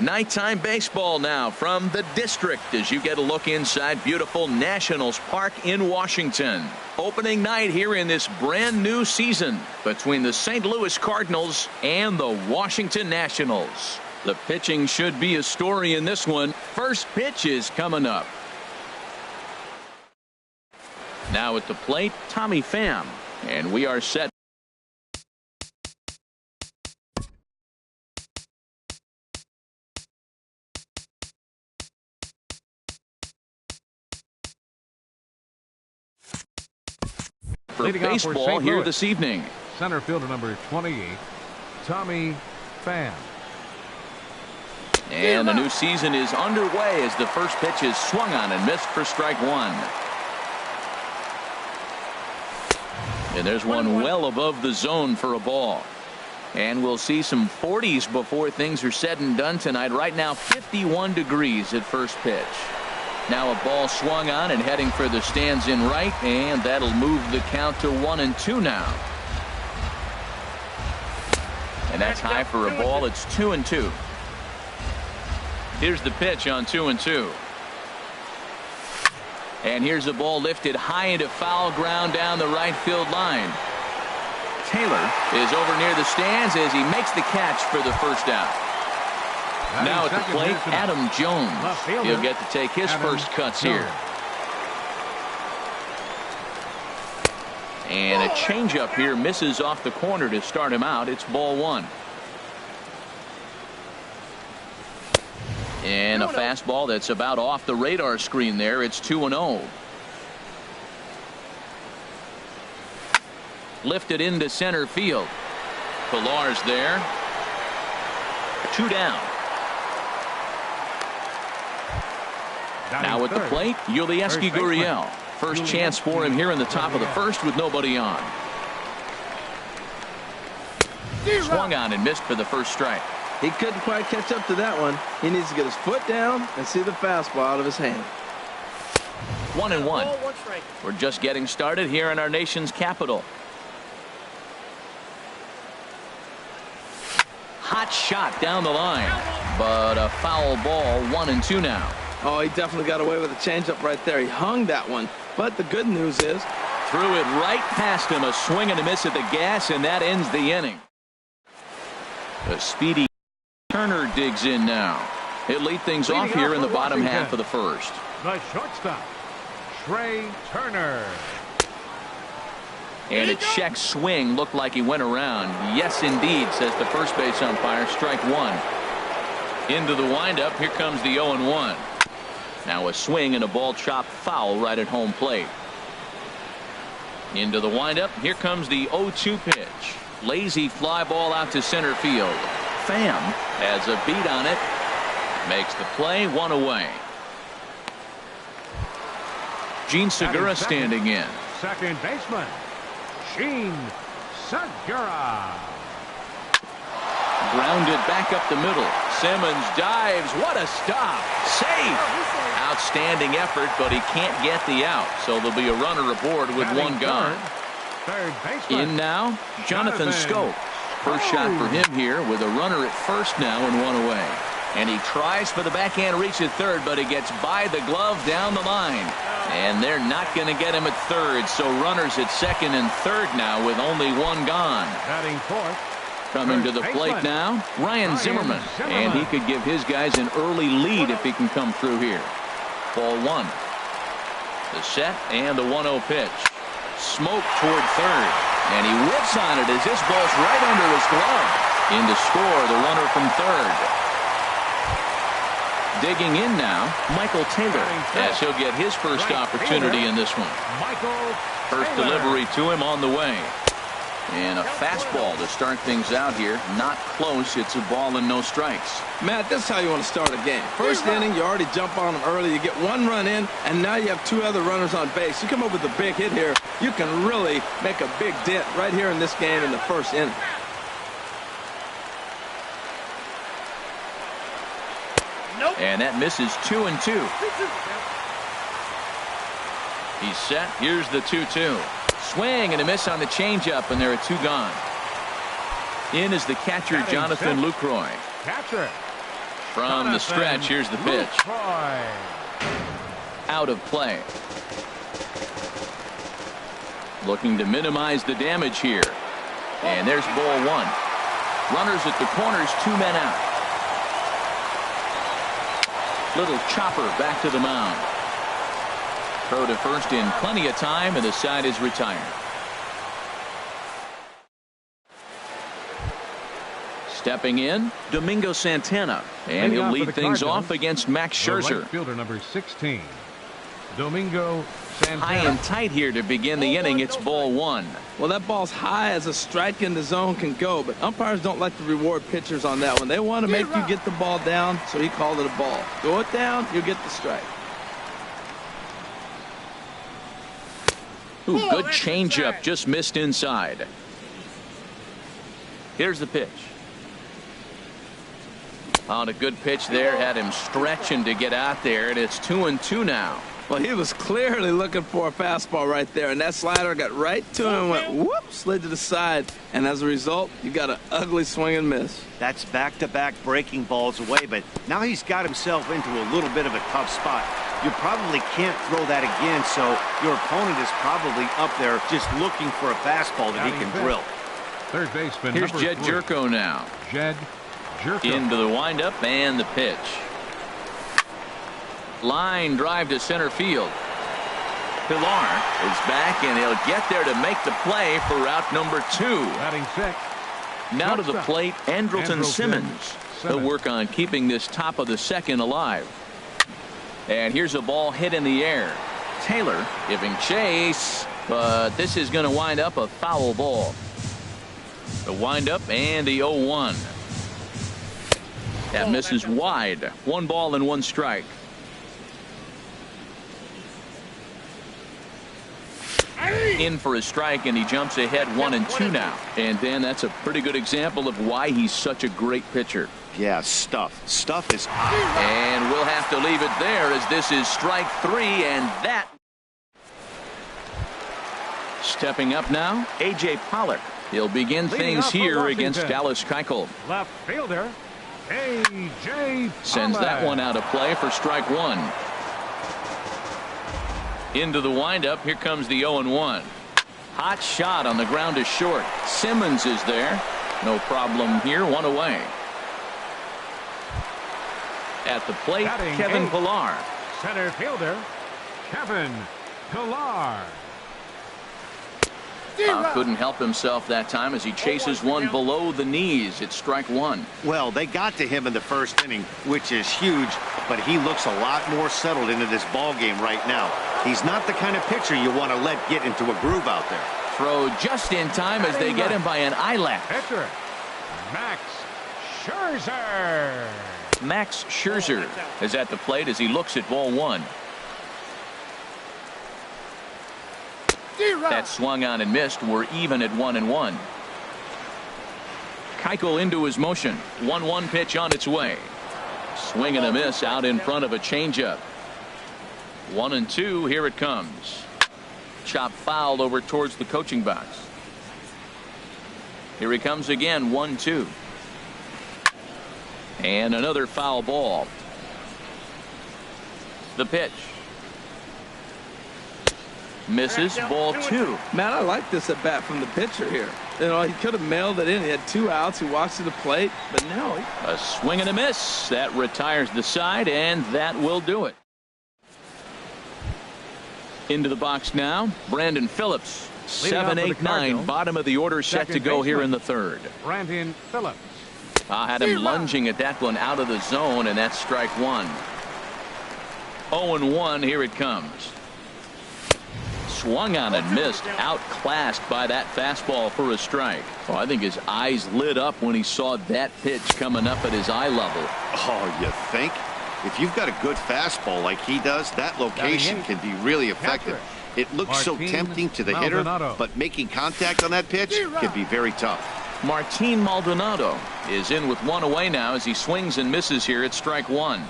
Nighttime baseball now from the district as you get a look inside beautiful Nationals Park in Washington. Opening night here in this brand new season between the St. Louis Cardinals and the Washington Nationals. The pitching should be a story in this one. First pitch is coming up. Now at the plate, Tommy Pham, and we are set. For baseball here this evening. Center fielder number 28, Tommy Pham. And the new season is underway as the first pitch is swung on and missed for strike one. And there's one well above the zone for a ball. And we'll see some 40s before things are said and done tonight. Right now 51 degrees at first pitch. Now a ball swung on and heading for the stands in right, and that'll move the count to 1-2 now. And that's high for a ball. It's 2-2. Here's the pitch on 2-2. And here's the ball lifted high into foul ground down the right field line. Taylor is over near the stands as he makes the catch for the first out. Now at the plate, Adam Jones. He'll get to take his first cuts here. And a changeup here misses off the corner to start him out. It's ball one. And a fastball that's about off the radar screen there. It's 2-0. Lifted into center field. Pillar's there. 2 down. Now at the plate, Yulieski Gurriel. First chance for him here in the top of the first with nobody on. Swung on and missed for the first strike. He couldn't quite catch up to that one. He needs to get his foot down and see the fastball out of his hand. 1-1. We're just getting started here in our nation's capital. Hot shot down the line, but a foul ball. 1-2 now. Oh, he definitely got away with a changeup right there. He hung that one. But the good news is, threw it right past him. A swing and a miss at the gas, and that ends the inning. A speedy Turner digs in now. He'll lead things off here in the bottom half of the first. The shortstop, Trey Turner. And a check swing looked like he went around. Yes, indeed, says the first base umpire. Strike one. Into the windup. Here comes the 0-1. Now a swing and a ball chopped foul right at home plate. Into the windup. Here comes the 0-2 pitch. Lazy fly ball out to center field. Pham has a beat on it. Makes the play. One away. Gene Segura standing in. Second baseman, Gene Segura. Grounded back up the middle. Simmons dives. What a stop. Safe. Outstanding effort, but he can't get the out. So there'll be a runner aboard with one gone. Third baseman. In now, Jonathan Schoop. First shot for him here with a runner at first now and one away. And he tries for the backhand reach at third, but he gets by the glove down the line. And they're not going to get him at third. So runners at second and third now with only one gone. Batting fourth. Coming to the plate now, Ryan Zimmerman. And he could give his guys an early lead if he can come through here. Ball one. The set and the 1-0 pitch. Smoke toward third. And he whips on it as this ball's right under his glove. In to score the runner from third. Digging in now, Michael Taylor, as he'll get his first opportunity in this one. First delivery to him on the way. And a fastball to start things out here. Not close. It's a ball and no strikes. Matt, this is how you want to start a game. First inning, you already jump on them early. You get one run in, and now you have two other runners on base. You come up with a big hit here. You can really make a big dent right here in this game in the first inning. And that misses 2-2. He's set. Here's the 2-2. Swing and a miss on the changeup, and there are two gone. In is the catcher, Jonathan Lucroy. Catcher, From the stretch, here's the pitch. Out of play. Looking to minimize the damage here. And there's ball one. Runners at the corners, 2 men out. Little chopper back to the mound. Throw to first in plenty of time, and the side is retired. Stepping in, Domingo Santana, and he'll lead things off against Max Scherzer. Right fielder number 16, Domingo Santana. High and tight here to begin the inning. It's ball one. Well, that ball's high as a strike in the zone can go, but umpires don't like to reward pitchers on that one. They want to make you get the ball down, so he called it a ball. Throw it down, you get the strike. Ooh, good changeup, just missed inside. Here's the pitch. On a good pitch there, had him stretching to get out there, and it's 2-2 now. Well, he was clearly looking for a fastball right there, and that slider got right to him and went whoop, slid to the side, and as a result, you got an ugly swing and miss. That's back-to-back breaking balls away, but now he's got himself into a little bit of a tough spot. You probably can't throw that again, so your opponent is probably up there just looking for a fastball that he can drill. Third baseman. Here's Jed Jerko now. Jed Jerko. Into the windup and the pitch. Line drive to center field. Pilar is back, and he'll get there to make the play for route number 2. Batting sixth. Now to the plate, Andrelton Simmons. He'll work on keeping this top of the second alive. And here's a ball hit in the air. Taylor giving chase, but this is going to wind up a foul ball. The windup and the 0-1. That misses wide. 1 ball and 1 strike. In for a strike, and he jumps ahead 1-2 now. And then that's a pretty good example of why he's such a great pitcher. Yeah, stuff is and we'll have to leave it there, as this is strike 3, and that. Stepping up now, A.J. Pollock. He'll begin things here against Dallas Keuchel. Left fielder A.J. Sends that one out of play for strike 1. Into the windup. Here comes the 0-1. Hot shot on the ground to short. Simmons is there. No problem here. 1 away. At the plate, Batting Kevin Pilar. Center fielder Kevin Pilar. Couldn't help himself that time as he chases one below the knees. It's strike 1. Well, they got to him in the first inning, which is huge, but he looks a lot more settled into this ball game right now. He's not the kind of pitcher you want to let get into a groove out there. Throw just in time as they get him by an eyelash. Pitcher Max Scherzer. Max Scherzer is at the plate as he looks at ball 1. That swung on and missed. We're even at 1-1. Keuchel into his motion. 1-1 pitch on its way. Swing and a miss out in front of a changeup. 1-2. Here it comes. Chop fouled over towards the coaching box. Here he comes again. 1-2. And another foul ball. The pitch. Misses. Ball 2. Man, I like this at bat from the pitcher here. You know, he could have mailed it in. He had 2 outs. He walks to the plate, but no. A swing and a miss. That retires the side, and that will do it. Into the box now, Brandon Phillips. 7, 8, 9. Bottom of the order set to go here in the 3rd. Brandon Phillips. Had him lunging at that one out of the zone, and that's strike 1. 0-1. Here it comes. Swung on and missed. Outclassed by that fastball for a strike. Oh, I think his eyes lit up when he saw that pitch coming up at his eye level. Oh, you think? If you've got a good fastball like he does, that location can be really effective. It looks so tempting to the hitter, but making contact on that pitch can be very tough. Martin Maldonado is in with 1 away now as he swings and misses here at strike 1.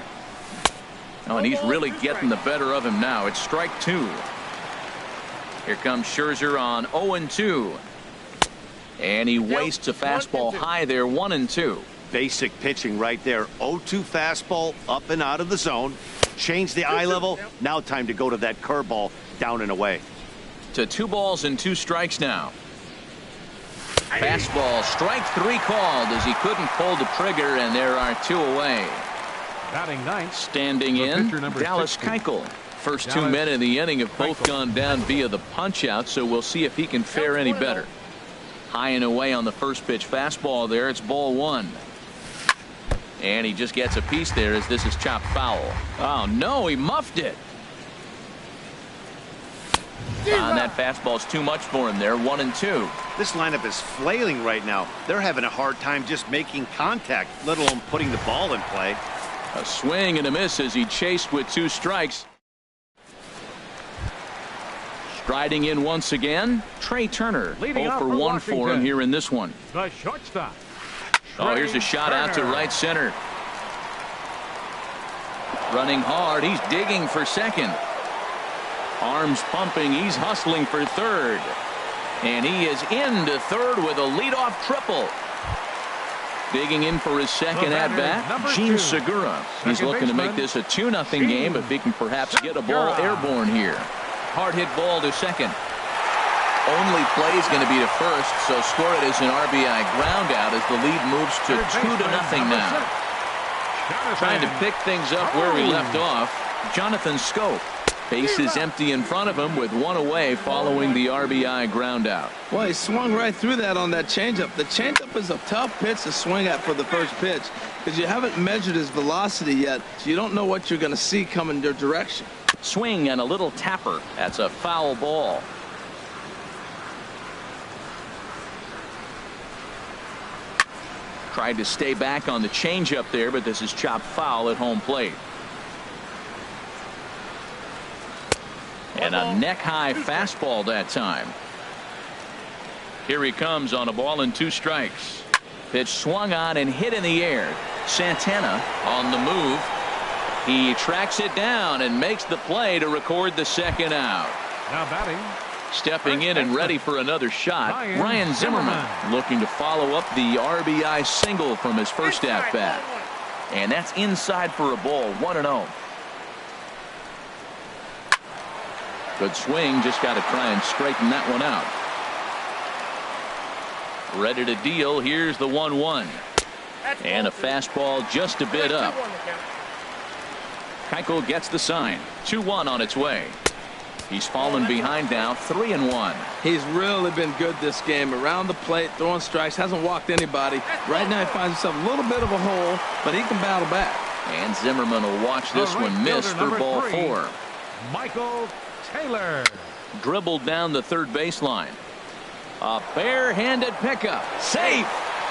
Oh, and he's really getting the better of him now. It's strike 2. Here comes Scherzer on 0-2. And he wastes a fastball high there. 1-2. Basic pitching right there. 0-2 fastball up and out of the zone. Change the eye level. Now time to go to that curveball down and away. To 2 balls and 2 strikes now. Fastball, strike 3 called as he couldn't pull the trigger, and there are 2 away. Batting ninth. Standing in, Dallas 60. Keuchel. First 2 men in the inning have both gone down via the punch out, so we'll see if he can fare any better. High and away on the first pitch fastball there. It's ball 1. And he just gets a piece there as this is chopped foul. Oh no, he muffed it. And that fastball's too much for him there. 1-2. This lineup is flailing right now. They're having a hard time just making contact, let alone putting the ball in play. A swing and a miss as he chased with 2 strikes. Striding in once again, Trey Turner. Leading 0 off for for 1 for him Washington. here in this one. The shortstop. Oh, here's a shot out to right center. Running hard. He's digging for second. Arms pumping. He's hustling for third. And he is into third with a leadoff triple. Digging in for his second at-bat, Gene Segura. He's looking to make this a 2-0 game if he can perhaps get a ball airborne here. Hard hit ball to second. Only play is going to be to first, so score it as an RBI ground out as the lead moves to 2-0 now. Trying to pick things up where he left off, Jonathan Scope. Base is empty in front of him with 1 away following the RBI ground out. Well, he swung right through that on that changeup. The changeup is a tough pitch to swing at for the first pitch because you haven't measured his velocity yet, so you don't know what you're going to see coming your direction. Swing and a little tapper. That's a foul ball. Tried to stay back on the changeup there, but this is chopped foul at home plate. And a neck-high fastball that time. Here he comes on a ball and 2 strikes. Pitch swung on and hit in the air. Santana on the move. He tracks it down and makes the play to record the second out. Now batting. Stepping in and ready for another shot, Ryan Zimmerman looking to follow up the RBI single from his first at-bat. And that's inside for a ball, 1-0. Good swing, just got to try and straighten that one out. Ready to deal, here's the 1-1. And a fastball just a bit up. Keuchel gets the sign, 2-1 on its way. He's fallen behind now, 3-1. He's really been good this game. Around the plate, throwing strikes, hasn't walked anybody. Right now he finds himself a little bit of a hole, but he can battle back. And Zimmerman will watch this one miss for ball 4. Michael Taylor. Dribbled down the third baseline. A barehanded pickup. Safe.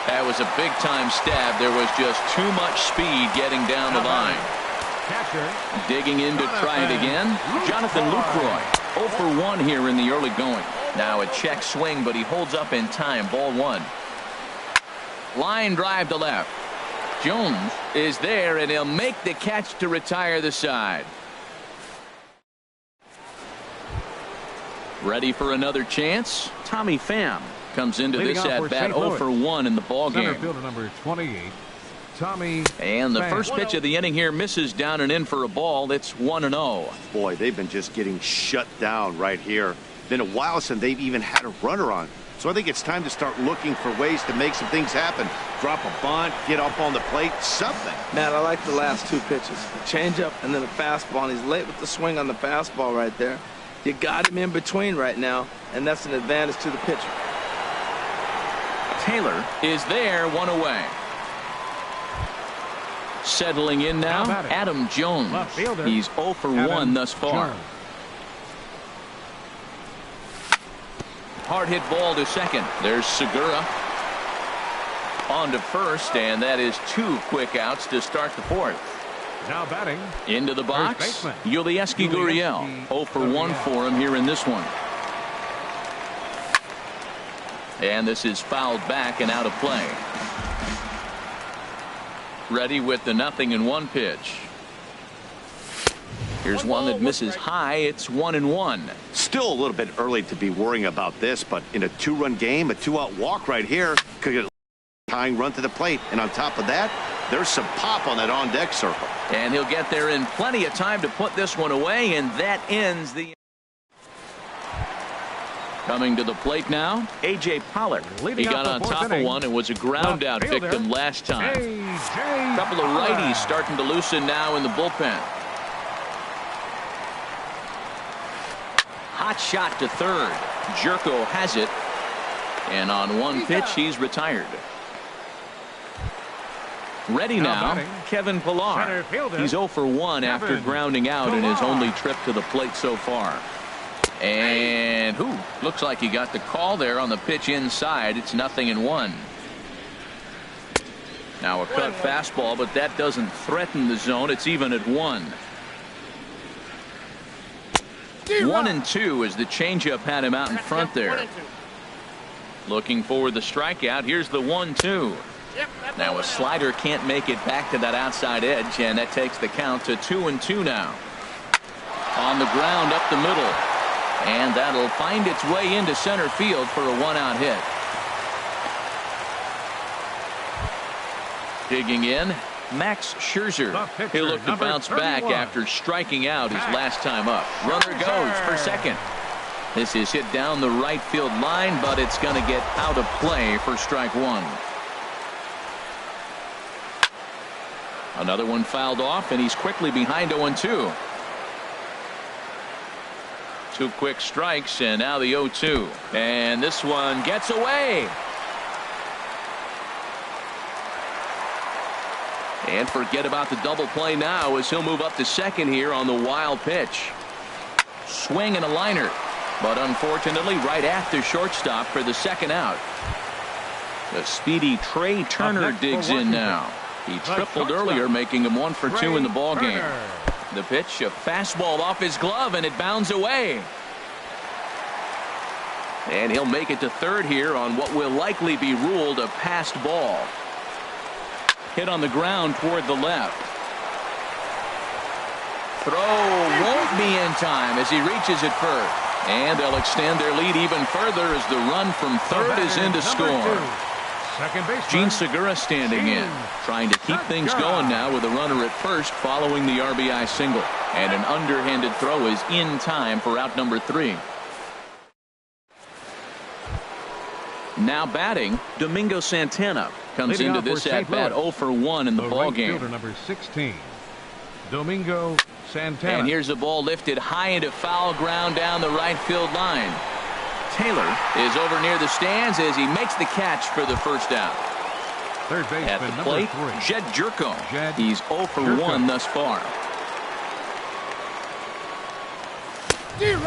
That was a big-time stab. There was just too much speed getting down the line. Catcher. Digging in to try it again. Jonathan Lucroy. 0 for 1 here in the early going. Now a check swing, but he holds up in time. Ball 1. Line drive to left. Jones is there, and he'll make the catch to retire the side. Ready for another chance. Tommy Pham comes into Leading this off at for bat St. 0 for 1 in the ball Center game. fielder number 28, Tommy And the Pham. first pitch of the inning here misses down and in for a ball. It's 1-0. Boy, they've been just getting shut down right here. Been a while since they've even had a runner on. So I think it's time to start looking for ways to make some things happen. Drop a bunt, get up on the plate, something. Matt, I like the last 2 pitches. A changeup and then a fastball, and he's late with the swing on the fastball right there. You got him in between right now, and that's an advantage to the pitcher. Taylor is there, 1 away. Settling in now, Adam Jones. Left fielder, He's 0 for 1 Adam thus far. Jones. Hard hit ball to second. There's Segura. On to first, and that is 2 quick outs to start the 4th. Now batting. Into the box, baseman, Yulieski Gurriel. 0 for 1 for him here in this one. And this is fouled back and out of play. Ready with the 0-1 pitch. Here's one that misses high. It's 1-1. Still a little bit early to be worrying about this, but in a 2-run game, a 2-out walk right here could get tying run to the plate. And on top of that, there's some pop on that on-deck circle. And he'll get there in plenty of time to put this one away, and that ends the... Coming to the plate now, A.J. Pollock. He got on top of one and was a ground-out victim last time. A couple of righties starting to loosen now in the bullpen. Hot shot to third. Jerko has it. And on one pitch, he's retired. Ready now, Kevin Pillar. He's 0 for 1 after grounding out in his only trip to the plate so far. And looks like he got the call there on the pitch inside. It's 0-1. Now a cut fastball, but that doesn't threaten the zone. It's even at 1. 1-2 as the changeup had him out in front there. Looking for the strikeout. Here's the 1-2. Now a slider can't make it back to that outside edge, and that takes the count to 2-2 now. On the ground up the middle. And that'll find its way into center field for a 1-out hit. Digging in, Max Scherzer. He'll look to bounce back after striking out his last time up. Runner goes for second. This is hit down the right field line, but it's going to get out of play for strike one. Another one fouled off, and he's quickly behind 0-2. 2 quick strikes, and now the 0-2. And this one gets away. And forget about the double play now as he'll move up to second here on the wild pitch. Swing and a liner. But unfortunately right at the shortstop for the second out. The speedy Trey Turner digs in now. He tripled earlier, making him 1 for 2 in the ballgame. The pitch, a fastball off his glove, and it bounds away. And he'll make it to third here on what will likely be ruled a passed ball. Hit on the ground toward the left. Throw won't be in time as he reaches it first. And they'll extend their lead even further as the run from third is in to score. Gene Segura standing in, trying to keep things going now with a runner at first following the RBI single. And an underhanded throw is in time for out number 3. Now batting, Domingo Santana comes into this at bat 0 for 1 in the ballgame. Number 16, Domingo Santana. And here's the ball lifted high into foul ground down the right field line. Taylor is over near the stands as he makes the catch for the first out. Third baseman, at the plate, Jed Jerko. He's 0 for 1 thus far.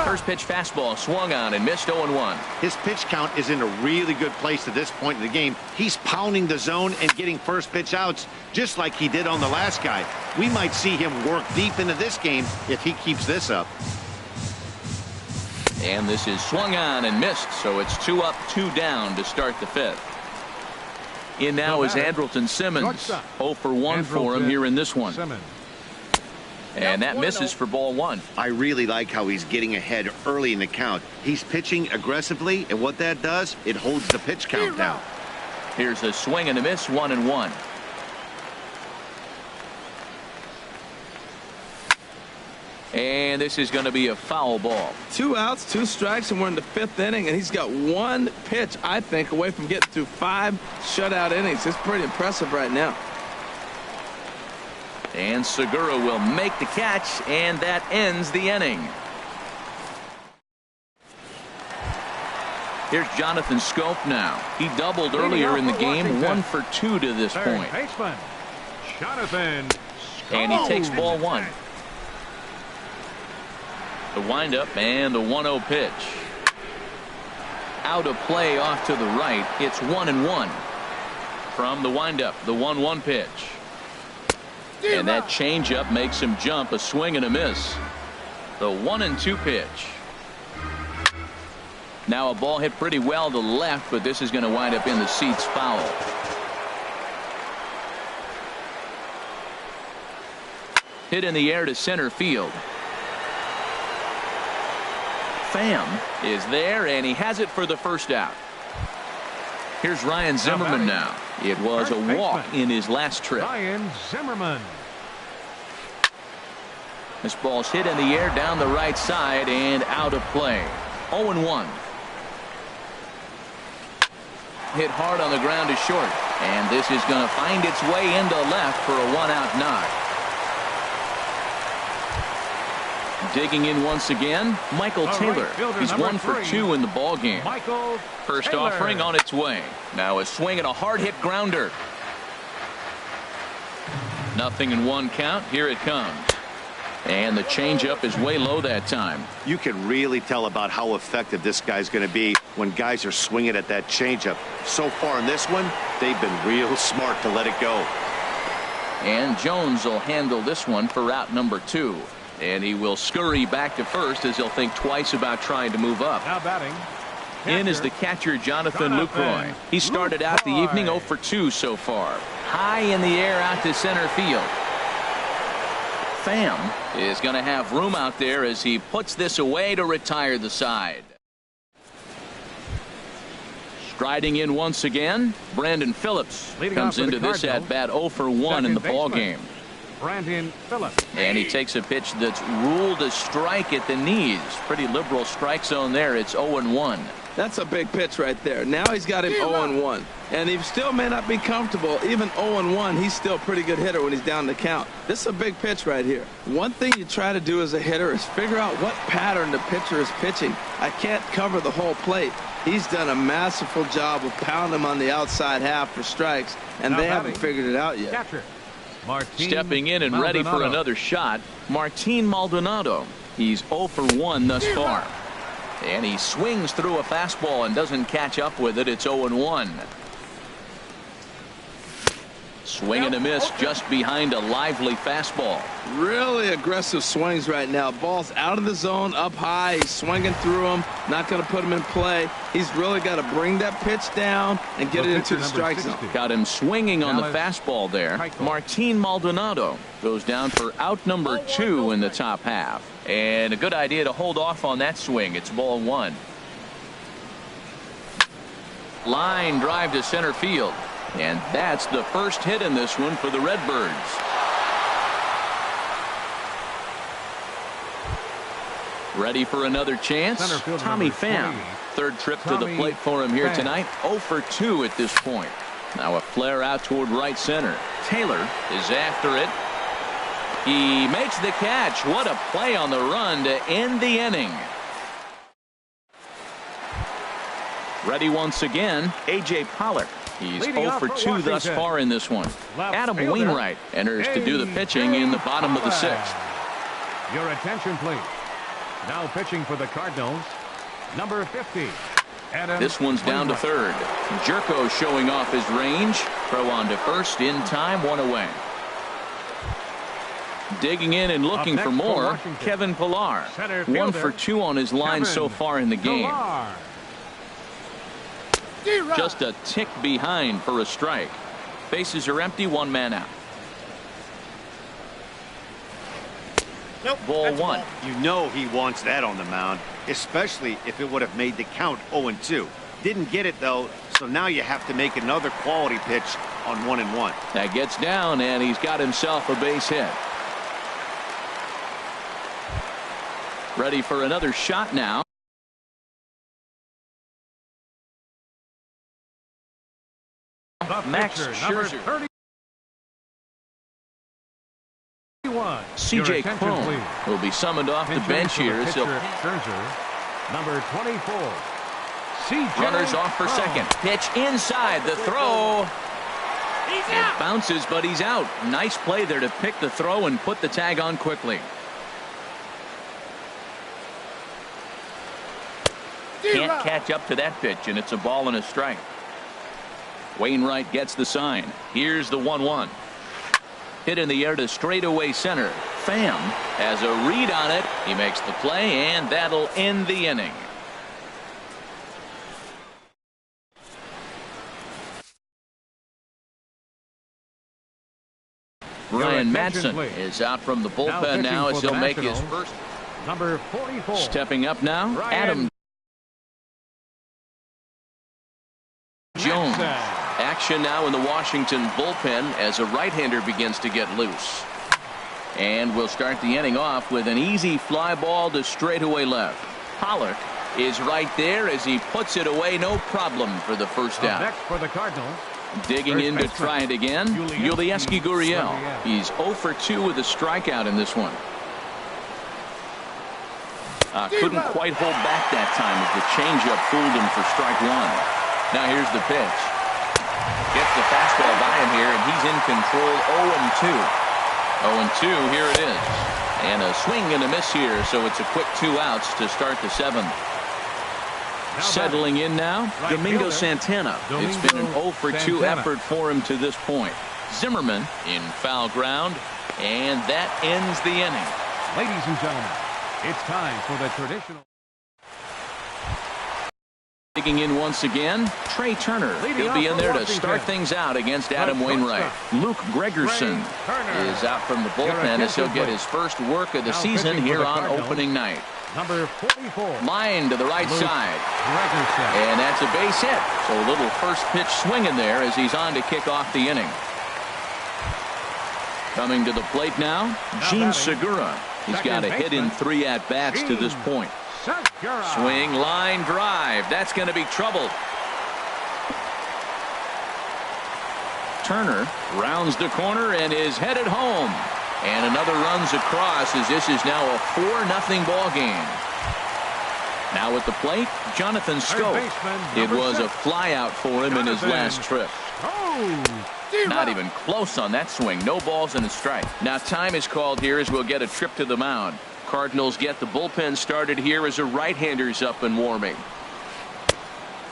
First pitch fastball swung on and missed 0-1. His pitch count is in a really good place at this point in the game. He's pounding the zone and getting first pitch outs just like he did on the last guy. We might see him work deep into this game if he keeps this up. And this is swung on and missed, so it's 2 up, 2 down to start the 5th. In now is Andrelton Simmons. 0 for 1 for him here in this one. And that misses for ball 1. I really like how he's getting ahead early in the count. He's pitching aggressively, and what that does, it holds the pitch count down. Here's a swing and a miss, 1-1. And this is going to be a foul ball. 2 outs, 2 strikes, and we're in the 5th inning, and he's got 1 pitch, I think, away from getting through 5 shutout innings. It's pretty impressive right now. And Segura will make the catch, and that ends the inning. Here's Jonathan Scope now. He doubled earlier in the game, 1 for 2 to this point. Baseman, Jonathan Scope. And he takes ball 1. The windup and the 1-0 pitch. Out of play off to the right. It's 1-1. From the windup, the 1-1 pitch. And that changeup makes him jump, a swing and a miss. The 1-2 pitch. Now a ball hit pretty well to the left, but this is going to wind up in the seats foul. Hit in the air to center field. Pham is there, and he has it for the first out. Here's Ryan Zimmerman now. It was a walk in his last trip. Ryan Zimmerman. This ball's hit in the air down the right side and out of play. 0-1. Hit hard on the ground to short. And this is going to find its way into left for a one-out knock. Digging in once again, Michael Taylor. He's 1 for 2 in the ball game. First offering on its way. Now a swing and a hard-hit grounder. 0-1 count. Here it comes. And the changeup is way low that time. You can really tell about how effective this guy's going to be when guys are swinging at that changeup. So far in this one, they've been real smart to let it go. And Jones will handle this one for out number 2. And he will scurry back to first as he'll think twice about trying to move up. Now batting. In is the catcher, Jonathan Lucroy. He started out the evening 0 for 2 so far. High in the air out to center field. Pham is going to have room out there as he puts this away to retire the side. Striding in once again, Brandon Phillips comes into this at bat 0 for 1 in the ball game. Brandon Phillips. And he takes a pitch that's ruled a strike at the knees. Pretty liberal strike zone there. It's 0-1. That's a big pitch right there. Now he's got him 0-1. And he still may not be comfortable. Even 0-1, he's still a pretty good hitter when he's down the count. This is a big pitch right here. One thing you try to do as a hitter is figure out what pattern the pitcher is pitching. I can't cover the whole plate. He's done a masterful job of pounding him on the outside half for strikes, and they haven't figured it out yet. Catcher. Stepping in and ready for another shot, Martin Maldonado. He's 0 for 1 thus far. And he swings through a fastball and doesn't catch up with it. It's 0-1. Swing and a miss just behind a lively fastball. Really aggressive swings right now. Ball's out of the zone, up high. He's swinging through them. Not going to put him in play. He's really got to bring that pitch down and get it into the strike zone. Got him swinging on the fastball there. Martin Maldonado goes down for out number 2 in the top half. And a good idea to hold off on that swing. It's ball 1. Line drive to center field. And that's the first hit in this one for the Redbirds. Ready for another chance? Tommy Pham. Third trip to the plate for him here tonight. 0 for 2 at this point. Now a flare out toward right center. Taylor is after it. He makes the catch. What a play on the run to end the inning. Ready once again, A.J. Pollock. He's 0 for 2 thus far in this one. Adam Wainwright enters to do the pitching in the bottom of the 6th. Your attention, please. Now pitching for the Cardinals, number 50. This one's down to third. Jerko showing off his range. Throw on to first in time, 1 away. Digging in and looking for more, Kevin Pillar. 1 for 2 on his line so far in the game. Just a tick behind for a strike. Bases are empty, 1 man out. Ball 1. You know he wants that on the mound, especially if it would have made the count 0-2. Didn't get it though, so now you have to make another quality pitch on 1-1. That gets down, and he's got himself a base hit. Ready for another shot now. Max Scherzer. C.J. Cron will be summoned off the bench here. So number 24. Runners off for second. Pitch inside. The throw. It bounces, but he's out. Nice play there to pick the throw and put the tag on quickly. Can't catch up to that pitch, and it's a ball and a strike. Wainwright gets the sign. Here's the 1-1. Hit in the air to straightaway center. Pham has a read on it. He makes the play, and that'll end the inning. Ryan Madsen is out from the bullpen now as he'll make his first. Number 44. Stepping up now, Adam Jones. action now in the Washington bullpen as a right-hander begins to get loose. And we'll start the inning off with an easy fly ball to straightaway left. Pollock is right there as he puts it away, no problem for the first out. Next for the Cardinals. Digging in to try it again, Yulieski Gurriel. He's 0 for 2 with a strikeout in this one. Couldn't quite hold back that time as the changeup fooled him for strike one. Now here's the pitch. Gets the fastball by him here, and he's in control. 0-2. 0-2, here it is. And a swing and a miss here, so it's a quick 2 outs to start the 7th. Settling in now, Domingo Santana. It's been an 0 for 2 effort for him to this point. Zimmerman in foul ground, and that ends the inning. Ladies and gentlemen, it's time for the traditional. Digging in once again, Trey Turner. He'll be in there to start things out against Adam Wainwright. Luke Gregerson is out from the bullpen as he'll get his first work of the season here on opening night. Number 44. Line to the right side. And that's a base hit. So a little first pitch swing in there as he's on to kick off the inning. Coming to the plate now, Gene Segura. He's got a hit in 3 at-bats to this point. Swing, line, drive. That's going to be trouble. Turner rounds the corner and is headed home. And another runs across as this is now a 4-0 ball game. Now at the plate, Jonathan Scope. It was a flyout for him in his last trip. Not even close on that swing. No balls and a strike. Now time is called here as we'll get a trip to the mound. Cardinals get the bullpen started here as a right-hander's up and warming.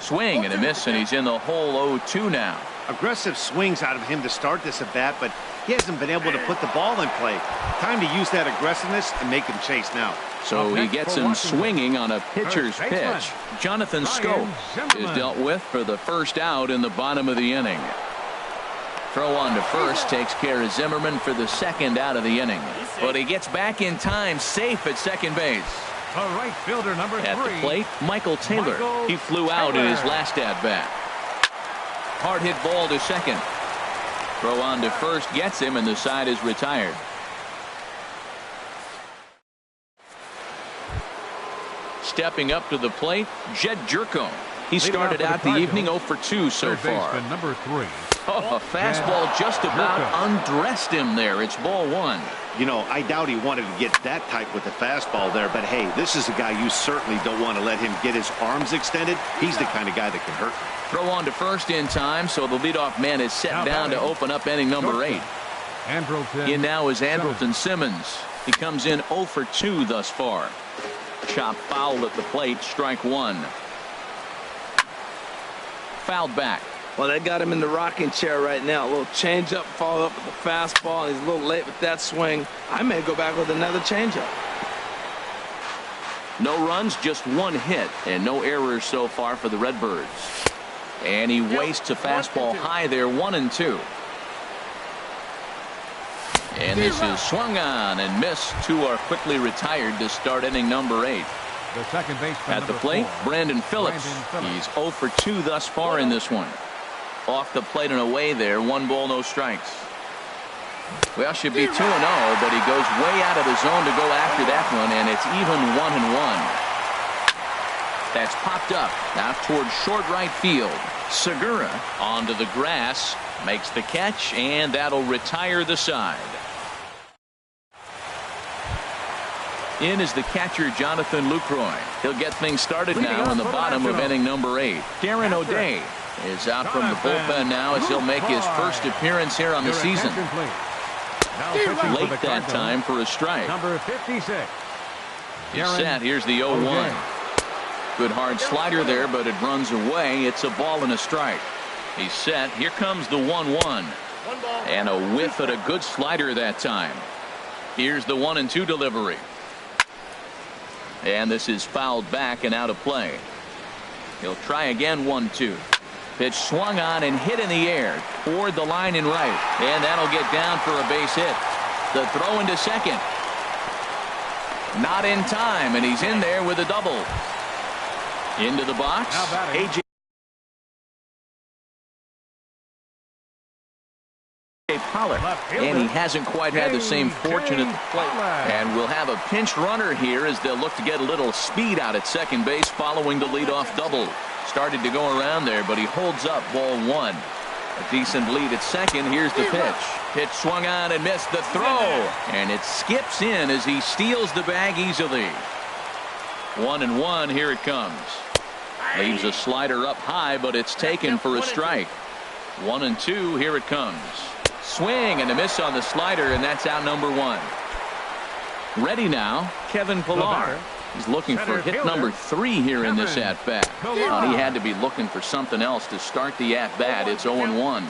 Swing and a miss, and he's in the hole. 0-2 now. Aggressive swings out of him to start this at bat, but he hasn't been able to put the ball in play. Time to use that aggressiveness and make him chase now. So he gets him swinging on a pitcher's pitch. Jonathan Scope is dealt with for the first out in the bottom of the inning. Throw on to first takes care of Zimmerman for the second out of the inning. But he gets back in time, safe at second base. Right fielder number 3. At the plate, Michael Taylor. He flew out in his last at-bat. Hard hit ball to second. Throw on to first gets him, and the side is retired. Stepping up to the plate, Jed Jerko. He started out the evening 0 for 2 so far. Number 3. Oh, a fastball just about undressed him there. It's ball 1. You know, I doubt he wanted to get that tight with the fastball there, but hey, this is a guy you certainly don't want to let him get his arms extended. He's the kind of guy that can hurt you. Throw on to first in time, so the leadoff man is set down to open up inning number 8. In now is Andrelton Simmons. He comes in 0 for 2 thus far. Chop foul at the plate, strike 1. Fouled back. Well, they got him in the rocking chair right now. A little changeup, follow up with the fastball. He's a little late with that swing. I may go back with another changeup. No runs, just 1 hit, and no errors so far for the Redbirds. And he wastes a fastball high there, 1-2. And this is swung on and missed. 2 are quickly retired to start inning number 8. The second baseman at the plate, Brandon Phillips. He's 0 for 2 thus far in this one. Off the plate and away there, 1 ball, no strikes. Well, should be 2-0, but he goes way out of the zone to go after that one, and it's even 1-1. That's popped up out towards short right field. Segura onto the grass, makes the catch, and that'll retire the side. In is the catcher, Jonathan Lucroy. He'll get things started now in the bottom of inning number 8. Darren O'Day is out from the bullpen now as he'll make his first appearance here on the season. Late that time for a strike. Number 56. He's set. Here's the 0-1. Good hard slider there, but it runs away. It's a ball and a strike. He's set. Here comes the 1-1. And a whiff at a good slider that time. Here's the 1-2 delivery. And this is fouled back and out of play. He'll try again. 1-2. Pitch swung on and hit in the air toward the line and right. And that'll get down for a base hit. The throw into second. Not in time, and he's in there with a double. Into the box. A.J. collar. And he hasn't quite had the same fortune at the plate. And we'll have a pinch runner here as they'll look to get a little speed out at second base following the leadoff double. Started to go around there, but he holds up, ball one. A decent lead at second. Here's the pitch. Pitch swung on and missed the throw. And it skips in as he steals the bag easily. 1-1. Here it comes. Leaves a slider up high, but it's taken for a strike. 1-2. Here it comes. Swing and a miss on the slider, and that's out number one. Ready now, Kevin Pillar. He's looking for hit number 3 here in this at-bat. He had to be looking for something else to start the at-bat. It's 0-1.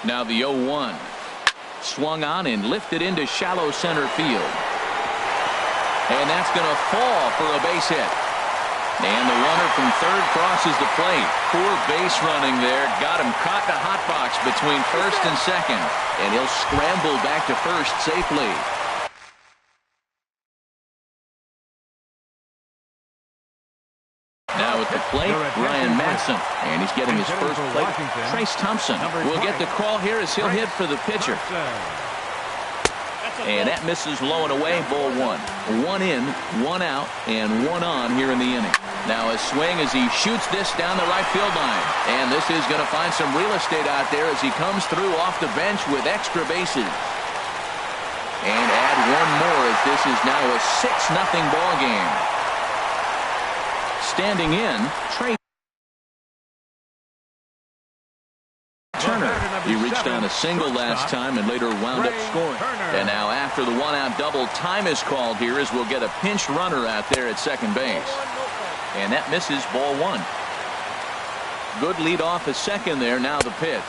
Now the 0-1. Swung on and lifted into shallow center field. And that's going to fall for a base hit. And the runner from third crosses the plate. Poor base running there. Got him caught in a hot box between first and second. And he'll scramble back to first safely. Now at the plate, Ryan Madsen. And he's getting his first plate. Trace Thompson will get the call here as he'll hit for the pitcher. And that misses low and away, ball one. 1 in, 1 out, and 1 on here in the inning. Now a swing as he shoots this down the right field line. And this is going to find some real estate out there as he comes through off the bench with extra bases. And add one more as this is now a 6-0 ball game. Standing in, Trey Turner. He reached on a single last time and later wound up scoring. And now after the 1-out double, time is called here as we'll get a pinch runner out there at second base. And that misses, ball one. Good lead off at second there. Now the pitch.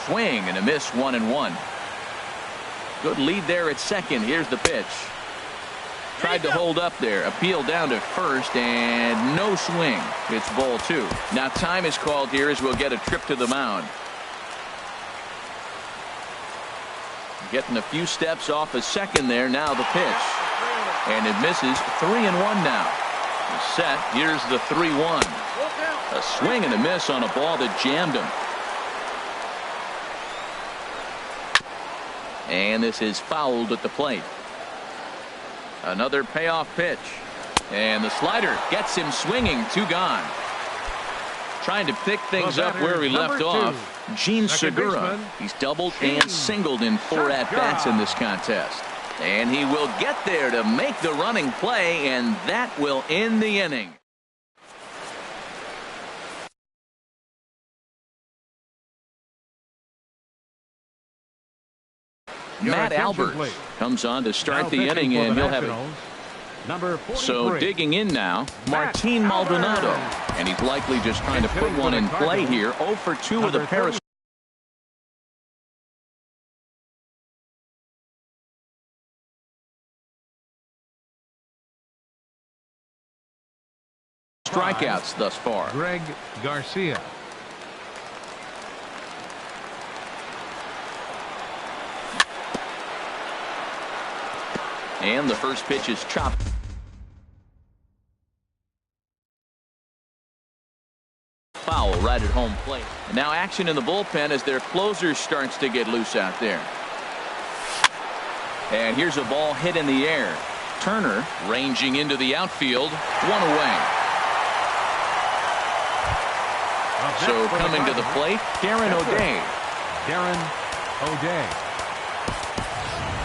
Swing and a miss, 1-1. Good lead there at second. Here's the pitch. Tried to hold up there. Appeal down to first and no swing. It's ball two. Now time is called here as we'll get a trip to the mound. Getting a few steps off a second there. Now the pitch. And it misses. 3-1 now. Set. Here's the 3-1. A swing and a miss on a ball that jammed him. And this is fouled at the plate. Another payoff pitch. And the slider gets him swinging. 2 gone. Trying to pick things up where he left off. Gene Segura. He's doubled and singled in 4 at-bats in this contest. And he will get there to make the running play, and that will end the inning. Matt Albert comes on to start the inning, and he'll have it. So digging in now, Martin Maldonado. And he's likely just trying to put one in play here. 0 for 2 with a pair of strikeouts thus far. Greg Garcia. And the first pitch is chopped. Foul right at home plate. And now action in the bullpen as their closer starts to get loose out there. And here's a ball hit in the air. Turner ranging into the outfield. 1 away. So coming to the plate, Darren O'Day.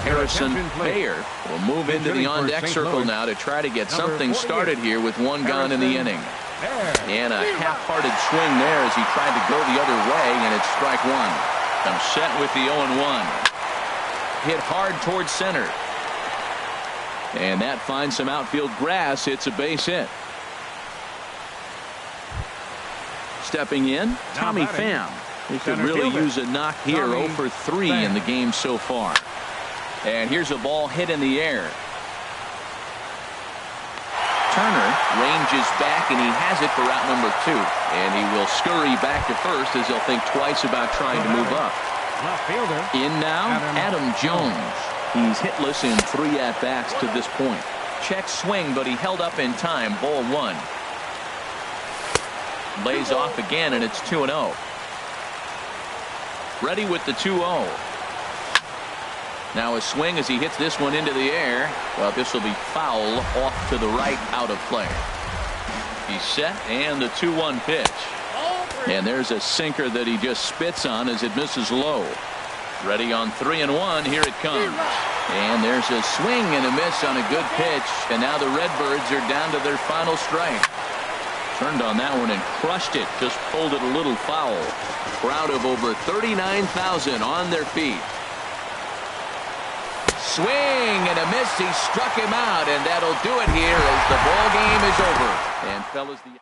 Harrison Bayer will move into the on-deck circle now to try to get something started here with 1 gone in the inning. And a half-hearted swing there as he tried to go the other way, and it's strike 1. I'm set with the 0-1. Hit hard towards center. And that finds some outfield grass. It's a base hit. Stepping in, Tommy Pham. He could really use a knock here. 0 for 3 in the game so far. And here's a ball hit in the air. Turner ranges back, and he has it for out number 2. And he will scurry back to first as he'll think twice about trying to move up. In now, Adam Jones. He's hitless in 3 at-bats to this point. Check swing, but he held up in time. Ball 1. Lays off again, and it's 2-0. Ready with the 2-0. Now a swing as he hits this one into the air. Well, this will be foul off to the right, out of play. He's set, and the 2-1 pitch. And there's a sinker that he just spits on as it misses low. Ready on 3-1. Here it comes. And there's a swing and a miss on a good pitch. And now the Redbirds are down to their final strike. Turned on that one and crushed it. Just pulled it a little foul. Crowd of over 39,000 on their feet. Swing and a miss. He struck him out, and that'll do it here as the ball game is over. And fellas, the